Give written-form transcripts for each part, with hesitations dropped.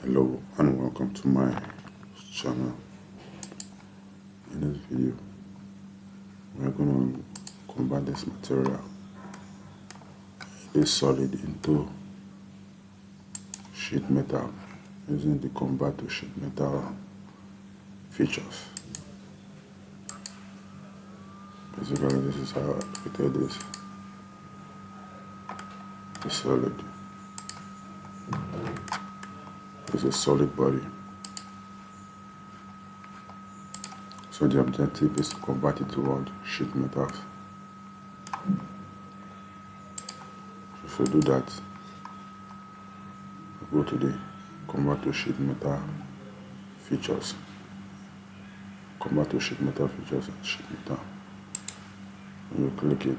Hello and welcome to my channel. In this video we're going to convert this material, this solid, into sheet metal using the convert to sheet metal features. Basically, this is how I created this. The solid is a solid body. So the objective is to convert it to sheet metals. So to do that, go to the convert to sheet metal features. Convert to sheet metal features and sheet metal. When you click it,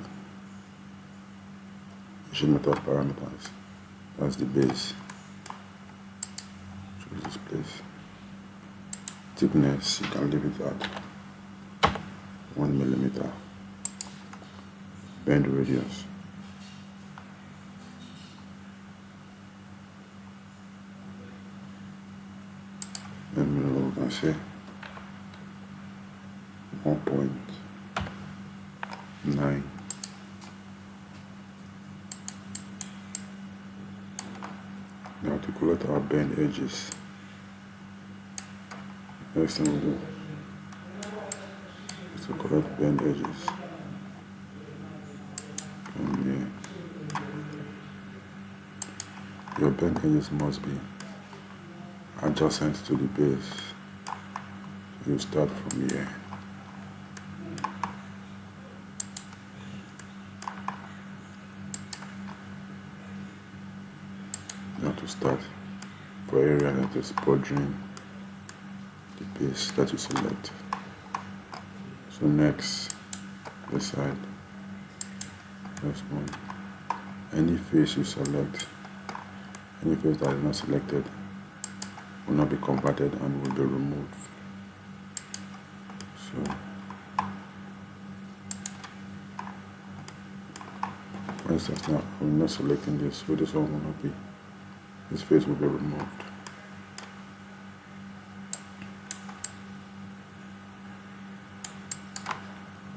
sheet metal parameters, that's the base. Choose this place. Thickness, you can leave it at 1 millimeter. Bend radius, and we can say 1.9. Now to collect our bend edges, next thing we do is to collect bend edges. From here, your bend edges must be adjacent to the base. You start from here. Now to start for area that is bordering the base that you select. So next, this side, this one. Any face you select, any face that is not selected will not be converted and will be removed. So for instance, now I'm not selecting this, so this one will not be, this face will be removed.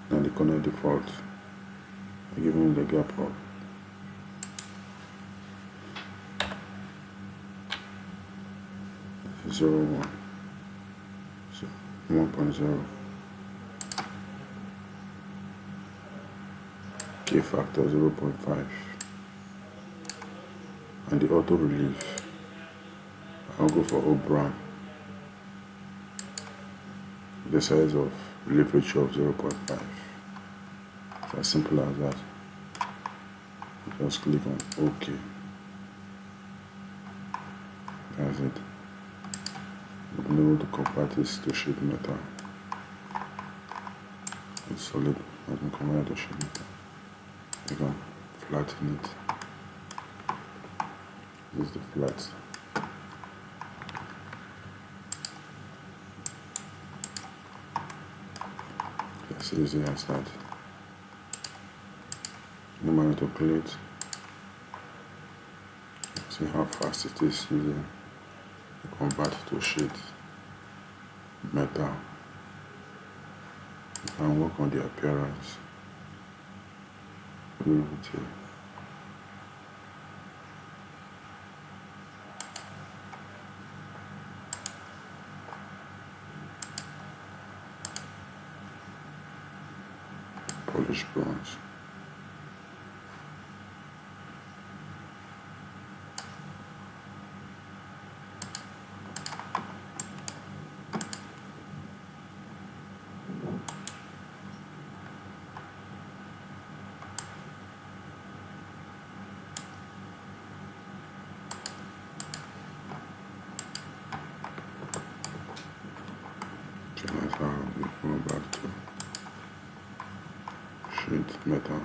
Now the corner default, I'm giving the gap of 0.1, so 1.0. K factor 0.5, and the auto relief, I'll go for O brown, the size of relief ratio of 0.5. It's as simple as that. Just click on OK. That's it. We've been able to convert this to sheet metal. It's solid. I can convert it to sheet metal. You can flatten it. This is the flat. It's easy as that. No matter to clean it. See how fast it is using to convert to sheet metal. You can work on the appearance. Polished bronze. So that's how we go back to sheet metal.